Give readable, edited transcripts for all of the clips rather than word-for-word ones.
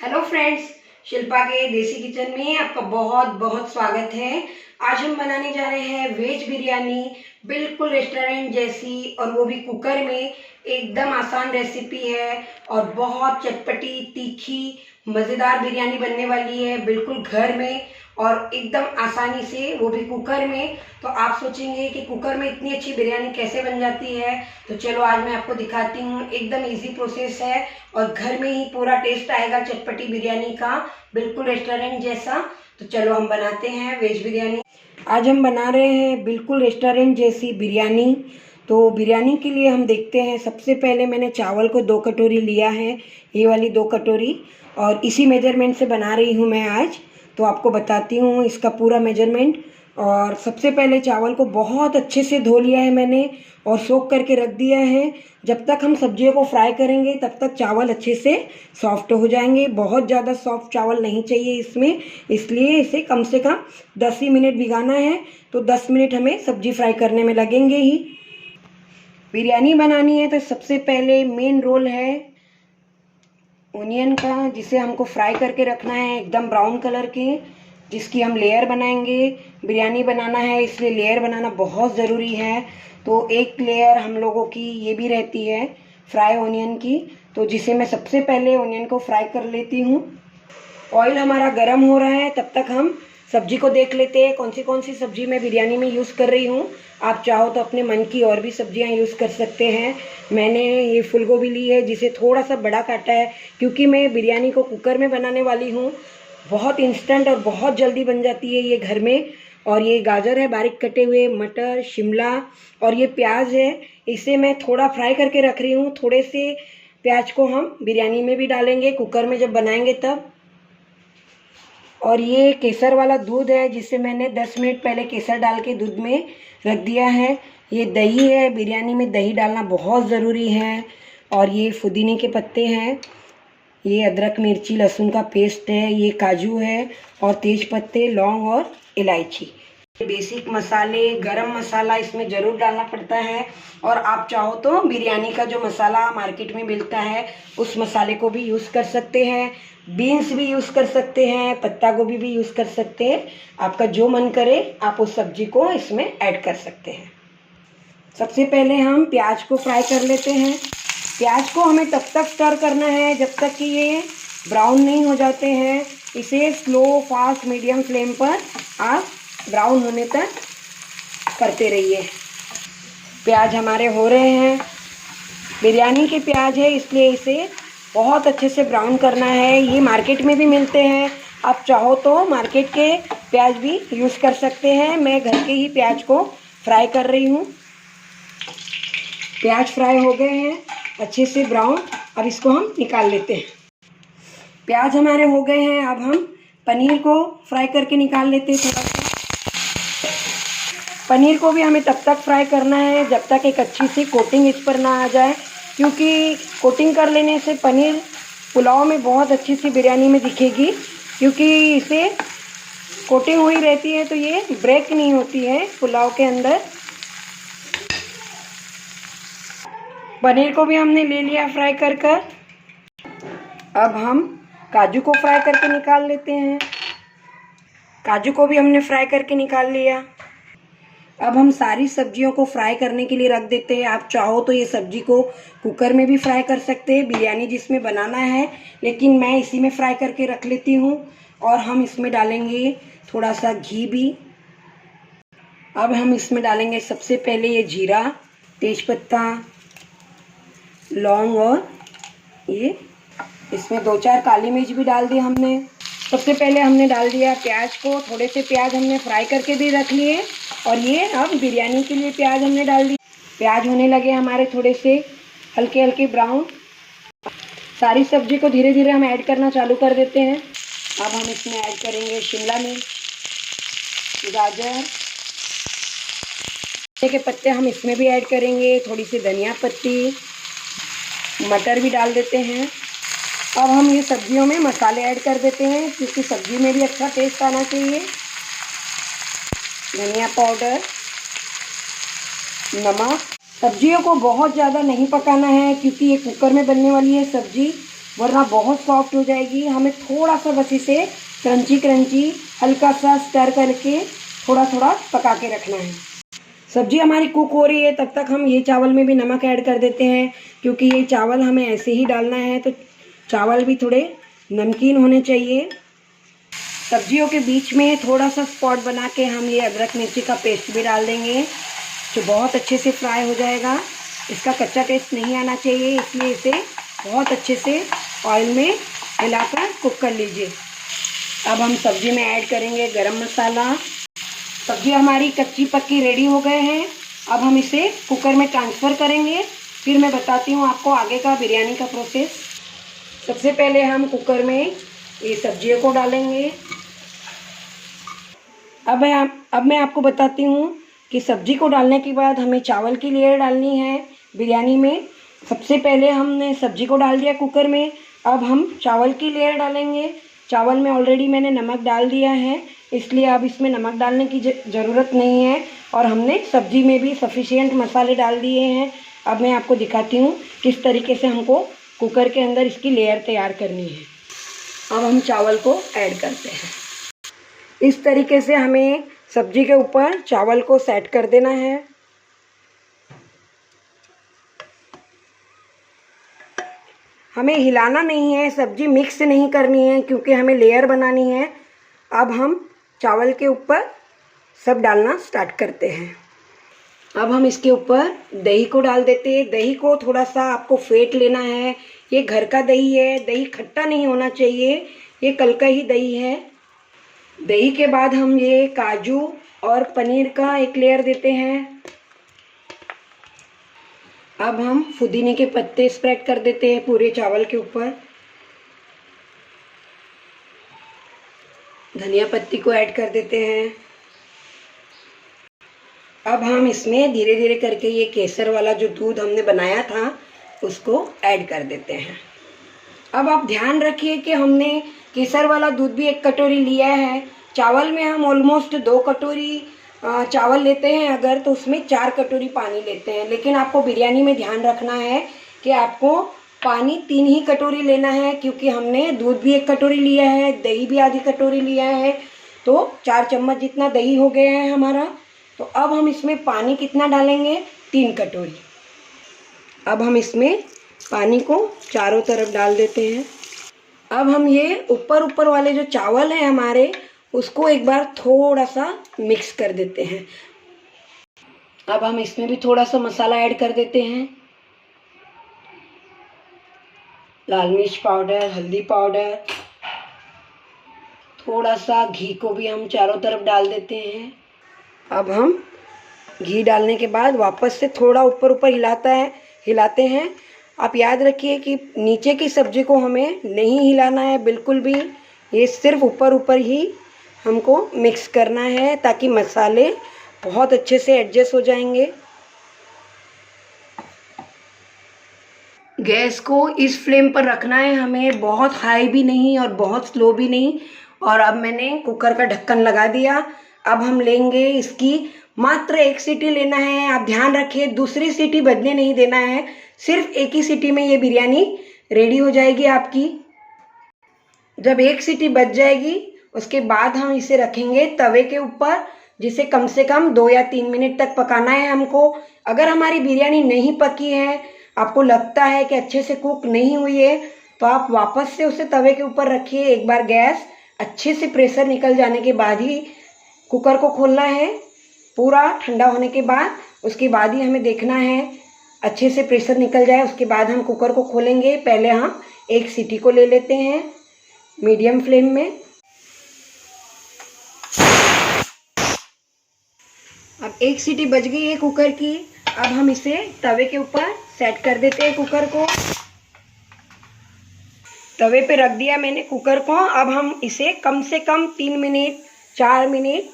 Hello friends, Shilpa के देसी kitchen में आपका बहुत बहुत स्वागत है। आज हम बनाने जा रहे हैं वेज बिरयानी, बिल्कुल रेस्टोरेंट जैसी, और वो भी कुकर में। एकदम आसान रेसिपी है और बहुत चटपटी तीखी मज़ेदार बिरयानी बनने वाली है, बिल्कुल घर में और एकदम आसानी से, वो भी कुकर में। तो आप सोचेंगे कि कुकर में इतनी अच्छी बिरयानी कैसे बन जाती है, तो चलो आज मैं आपको दिखाती हूँ। एकदम इजी प्रोसेस है और घर में ही पूरा टेस्ट आएगा चटपटी बिरयानी का, बिल्कुल रेस्टोरेंट जैसा। तो चलो हम बनाते हैं वेज बिरयानी। आज हम बना रहे हैं बिल्कुल रेस्टोरेंट जैसी बिरयानी। तो बिरयानी के लिए हम देखते हैं, सबसे पहले मैंने चावल को 2 कटोरी लिया है, ये वाली 2 कटोरी, और इसी मेजरमेंट से बना रही हूँ मैं आज। तो आपको बताती हूँ इसका पूरा मेजरमेंट। और सबसे पहले चावल को बहुत अच्छे से धो लिया है मैंने और सोख करके रख दिया है। जब तक हम सब्जियों को फ्राई करेंगे तब तक चावल अच्छे से सॉफ्ट हो जाएंगे। बहुत ज़्यादा सॉफ्ट चावल नहीं चाहिए इसमें, इसलिए इसे कम से कम 10 ही मिनट भिगाना है। तो 10 मिनट हमें सब्जी फ्राई करने में लगेंगे ही। बिरयानी बनानी है तो सबसे पहले मेन रोल है ओनियन का, जिसे हमको फ्राई करके रखना है एकदम ब्राउन कलर के, जिसकी हम लेयर बनाएंगे। बिरयानी बनाना है इसलिए लेयर बनाना बहुत ज़रूरी है। तो एक लेयर हम लोगों की ये भी रहती है फ्राई ओनियन की, तो जिसे मैं सबसे पहले ओनियन को फ्राई कर लेती हूँ। ऑयल हमारा गर्म हो रहा है, तब तक हम सब्जी को देख लेते हैं कौन सी सब्जी मैं बिरयानी में यूज़ कर रही हूँ। आप चाहो तो अपने मन की और भी सब्जियाँ यूज़ कर सकते हैं। मैंने ये फूल गोभी ली है, जिसे थोड़ा सा बड़ा काटा है, क्योंकि मैं बिरयानी को कुकर में बनाने वाली हूँ। बहुत इंस्टेंट और बहुत जल्दी बन जाती है ये घर में। और ये गाजर है बारीक कटे हुए, मटर, शिमला, और ये प्याज है, इसे मैं थोड़ा फ्राई करके रख रही हूँ। थोड़े से प्याज को हम बिरयानी में भी डालेंगे कुकर में जब बनाएंगे तब। और ये केसर वाला दूध है, जिसे मैंने 10 मिनट पहले केसर डाल के दूध में रख दिया है। ये दही है, बिरयानी में दही डालना बहुत ज़रूरी है। और ये पुदीने के पत्ते हैं, ये अदरक मिर्ची लहसुन का पेस्ट है, ये काजू है, और तेज पत्ते, लौंग और इलायची। बेसिक मसाले, गरम मसाला इसमें ज़रूर डालना पड़ता है। और आप चाहो तो बिरयानी का जो मसाला मार्केट में मिलता है उस मसाले को भी यूज़ कर सकते हैं। बीन्स भी यूज़ कर सकते हैं, पत्ता गोभी भी यूज़ कर सकते हैं। आपका जो मन करे आप उस सब्जी को इसमें ऐड कर सकते हैं। सबसे पहले हम प्याज को फ्राई कर लेते हैं। प्याज को हमें तब तक स्टर करना है जब तक कि ये ब्राउन नहीं हो जाते हैं। इसे स्लो, फास्ट, मीडियम फ्लेम पर आप ब्राउन होने तक करते रहिए। प्याज हमारे हो रहे हैं। बिरयानी के प्याज है इसलिए इसे बहुत अच्छे से ब्राउन करना है। ये मार्केट में भी मिलते हैं, आप चाहो तो मार्केट के प्याज भी यूज़ कर सकते हैं। मैं घर के ही प्याज को फ्राई कर रही हूँ। प्याज फ्राई हो गए हैं अच्छे से ब्राउन, अब इसको हम निकाल लेते हैं। प्याज हमारे हो गए हैं, अब हम पनीर को फ्राई करके निकाल लेते हैं। थोड़ा सा पनीर को भी हमें तब तक फ्राई करना है जब तक एक अच्छी सी कोटिंग इस पर ना आ जाए, क्योंकि कोटिंग कर लेने से पनीर पुलाव में बहुत अच्छी सी बिरयानी में दिखेगी। क्योंकि इसे कोटिंग हुई रहती है तो ये ब्रेक नहीं होती है पुलाव के अंदर। पनीर को भी हमने ले लिया फ्राई कर कर। अब हम काजू को फ्राई करके निकाल लेते हैं। काजू को भी हमने फ्राई करके निकाल लिया। अब हम सारी सब्जियों को फ्राई करने के लिए रख देते हैं। आप चाहो तो ये सब्जी को कुकर में भी फ्राई कर सकते हैं, बिरयानी जिसमें बनाना है, लेकिन मैं इसी में फ्राई करके रख लेती हूँ। और हम इसमें डालेंगे थोड़ा सा घी भी। अब हम इसमें डालेंगे सबसे पहले ये जीरा, तेज़पत्ता, लौंग, और ये इसमें 2-4 काली मिर्च भी डाल दी हमने। सबसे पहले हमने डाल दिया प्याज को। थोड़े से प्याज हमने फ्राई करके भी रख लिए, और ये अब बिरयानी के लिए प्याज हमने डाल दी। प्याज होने लगे हमारे थोड़े से हल्के हल्के ब्राउन। सारी सब्जी को धीरे धीरे हम ऐड करना चालू कर देते हैं। अब हम इसमें ऐड करेंगे शिमला मिर्च, गाजर के पत्ते हम इसमें भी ऐड करेंगे, थोड़ी सी धनिया पत्ती, मटर भी डाल देते हैं। अब हम ये सब्जियों में मसाले ऐड कर देते हैं, क्योंकि सब्जी में भी अच्छा टेस्ट आना चाहिए। धनिया पाउडर, नमक। सब्जियों को बहुत ज़्यादा नहीं पकाना है, क्योंकि ये कुकर में बनने वाली है सब्जी, वरना बहुत सॉफ्ट हो जाएगी। हमें थोड़ा सा बस इसे क्रंची क्रंची हल्का सा स्टर करके थोड़ा थोड़ा पका के रखना है। सब्जी हमारी कुक हो रही है, तब तक हम ये चावल में भी नमक ऐड कर देते हैं, क्योंकि ये चावल हमें ऐसे ही डालना है, तो चावल भी थोड़े नमकीन होने चाहिए। सब्जियों के बीच में थोड़ा सा स्पॉट बना के हम ये अदरक मिर्ची का पेस्ट भी डाल देंगे, जो बहुत अच्छे से फ्राई हो जाएगा। इसका कच्चा टेस्ट नहीं आना चाहिए, इसलिए इसे बहुत अच्छे से ऑयल में हिलाकर कुक कर लीजिए। अब हम सब्जी में ऐड करेंगे गरम मसाला। सब्जी हमारी कच्ची पक्की रेडी हो गए हैं। अब हम इसे कुकर में ट्रांसफ़र करेंगे, फिर मैं बताती हूँ आपको आगे का बिरयानी का प्रोसेस। सबसे पहले हम कुकर में ये सब्जियों को डालेंगे। अब मैं आपको बताती हूँ कि सब्जी को डालने के बाद हमें चावल की लेयर डालनी है बिरयानी में। सबसे पहले हमने सब्जी को डाल दिया कुकर में, अब हम चावल की लेयर डालेंगे। चावल में ऑलरेडी मैंने नमक डाल दिया है, इसलिए अब इसमें नमक डालने की ज़रूरत नहीं है, और हमने सब्जी में भी सफिशिएंट मसाले डाल दिए हैं। अब मैं आपको दिखाती हूँ किस तरीके से हमको कुकर के अंदर इसकी लेयर तैयार करनी है। अब हम चावल को ऐड करते हैं। इस तरीके से हमें सब्जी के ऊपर चावल को सेट कर देना है। हमें हिलाना नहीं है, सब्जी मिक्स नहीं करनी है, क्योंकि हमें लेयर बनानी है। अब हम चावल के ऊपर सब डालना स्टार्ट करते हैं। अब हम इसके ऊपर दही को डाल देते हैं। दही को थोड़ा सा आपको फेंट लेना है। ये घर का दही है, दही खट्टा नहीं होना चाहिए, ये कल का ही दही है। दही के बाद हम ये काजू और पनीर का एक लेयर देते हैं। अब हम पुदीने के पत्ते स्प्रेड कर देते हैं पूरे चावल के ऊपर। धनिया पत्ती को ऐड कर देते हैं। अब हम इसमें धीरे धीरे करके ये केसर वाला जो दूध हमने बनाया था उसको ऐड कर देते हैं। अब आप ध्यान रखिए कि हमने केसर वाला दूध भी 1 कटोरी लिया है। चावल में हम ऑलमोस्ट 2 कटोरी चावल लेते हैं अगर, तो उसमें 4 कटोरी पानी लेते हैं। लेकिन आपको बिरयानी में ध्यान रखना है कि आपको पानी 3 ही कटोरी लेना है, क्योंकि हमने दूध भी 1 कटोरी लिया है, दही भी आधी कटोरी लिया है, तो 4 चम्मच जितना दही हो गया है हमारा। तो अब हम इसमें पानी कितना डालेंगे? 3 कटोरी। अब हम इसमें पानी को चारों तरफ डाल देते हैं। अब हम ये ऊपर वाले जो चावल हैं हमारे, उसको एक बार थोड़ा सा मिक्स कर देते हैं। अब हम इसमें भी थोड़ा सा मसाला ऐड कर देते हैं। लाल मिर्च पाउडर, हल्दी पाउडर, थोड़ा सा घी को भी हम चारों तरफ डाल देते हैं। अब हम घी डालने के बाद वापस से थोड़ा ऊपर हिलाते हैं। आप याद रखिए कि नीचे की सब्जी को हमें नहीं हिलाना है बिल्कुल भी, ये सिर्फ ऊपर ही हमको मिक्स करना है, ताकि मसाले बहुत अच्छे से एडजस्ट हो जाएंगे। गैस को इस फ्लेम पर रखना है हमें, बहुत हाई भी नहीं और बहुत स्लो भी नहीं। और अब मैंने कुकर का ढक्कन लगा दिया। अब हम लेंगे इसकी मात्र 1 सीटी लेना है। आप ध्यान रखिए दूसरी सीटी बजने नहीं देना है, सिर्फ 1 ही सीटी में ये बिरयानी रेडी हो जाएगी आपकी। जब 1 सीटी बज जाएगी उसके बाद हम इसे रखेंगे तवे के ऊपर, जिसे कम से कम 2 या 3 मिनट तक पकाना है हमको। अगर हमारी बिरयानी नहीं पकी है, आपको लगता है कि अच्छे से कुक नहीं हुई है, तो आप वापस से उसे तवे के ऊपर रखिए। एक बार गैस अच्छे से प्रेशर निकल जाने के बाद ही कुकर को खोलना है। पूरा ठंडा होने के बाद उसके बाद ही हमें देखना है, अच्छे से प्रेशर निकल जाए उसके बाद हम कुकर को खोलेंगे। पहले हम 1 सीटी को ले लेते हैं मीडियम फ्लेम में। अब 1 सीटी बज गई है कुकर की। अब हम इसे तवे के ऊपर सेट कर देते हैं कुकर को। तवे पे रख दिया मैंने कुकर को। अब हम इसे कम से कम 3 मिनट 4 मिनट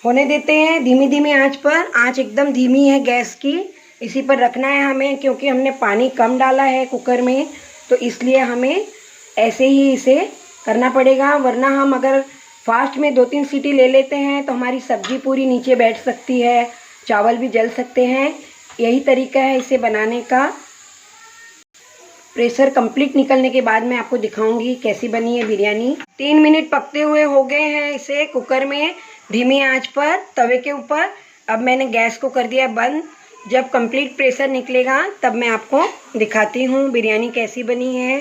होने देते हैं धीमी धीमी आंच पर। आंच एकदम धीमी है गैस की, इसी पर रखना है हमें, क्योंकि हमने पानी कम डाला है कुकर में, तो इसलिए हमें ऐसे ही इसे करना पड़ेगा। वरना हम अगर फास्ट में 2-3 सीटी ले लेते हैं तो हमारी सब्जी पूरी नीचे बैठ सकती है, चावल भी जल सकते हैं। यही तरीका है इसे बनाने का। प्रेशर कंप्लीट निकलने के बाद मैं आपको दिखाऊंगी कैसी बनी है बिरयानी। 3 मिनट पकते हुए हो गए हैं इसे कुकर में धीमी आंच पर तवे के ऊपर। अब मैंने गैस को कर दिया बंद। जब कंप्लीट प्रेशर निकलेगा तब मैं आपको दिखाती हूँ बिरयानी कैसी बनी है।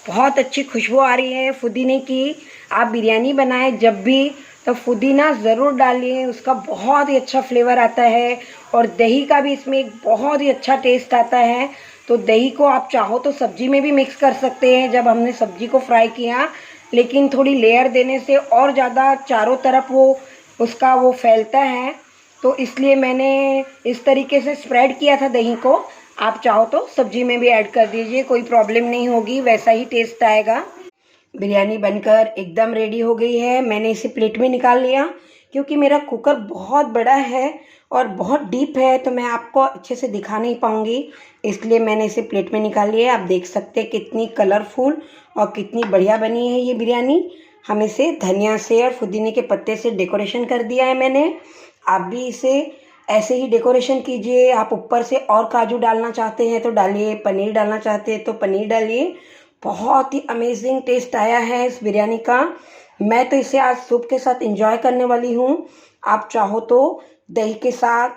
बहुत अच्छी खुशबू आ रही है पुदीने की। आप बिरयानी बनाएं जब भी तो पुदीना ज़रूर डालिए, उसका बहुत ही अच्छा फ्लेवर आता है और दही का भी इसमें एक बहुत ही अच्छा टेस्ट आता है। तो दही को आप चाहो तो सब्जी में भी मिक्स कर सकते हैं जब हमने सब्जी को फ्राई किया, लेकिन थोड़ी लेयर देने से और ज़्यादा चारों तरफ वो फैलता है, तो इसलिए मैंने इस तरीके से स्प्रेड किया था दही को। आप चाहो तो सब्जी में भी ऐड कर दीजिए, कोई प्रॉब्लम नहीं होगी, वैसा ही टेस्ट आएगा। बिरयानी बनकर एकदम रेडी हो गई है। मैंने इसे प्लेट में निकाल लिया क्योंकि मेरा कुकर बहुत बड़ा है और बहुत डीप है, तो मैं आपको अच्छे से दिखा नहीं पाऊँगी, इसलिए मैंने इसे प्लेट में निकाल लिया। आप देख सकते हैं कितनी कलरफुल और कितनी बढ़िया बनी है ये बिरयानी। हम इसे धनिया से और पुदीने के पत्ते से डेकोरेशन कर दिया है मैंने। आप भी इसे ऐसे ही डेकोरेशन कीजिए। आप ऊपर से और काजू डालना चाहते हैं तो डालिए, पनीर डालना चाहते हैं तो पनीर डालिए। बहुत ही अमेजिंग टेस्ट आया है इस बिरयानी का। मैं तो इसे आज सूप के साथ एंजॉय करने वाली हूँ। आप चाहो तो दही के साथ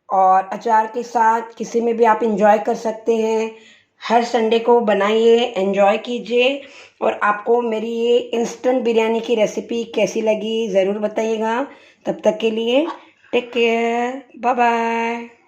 और अचार के साथ किसी में भी आप एंजॉय कर सकते हैं। हर संडे को बनाइए, एंजॉय कीजिए। और आपको मेरी ये इंस्टेंट बिरयानी की रेसिपी कैसी लगी ज़रूर बताइएगा। तब तक के लिए टेक केयर, बाय बाय।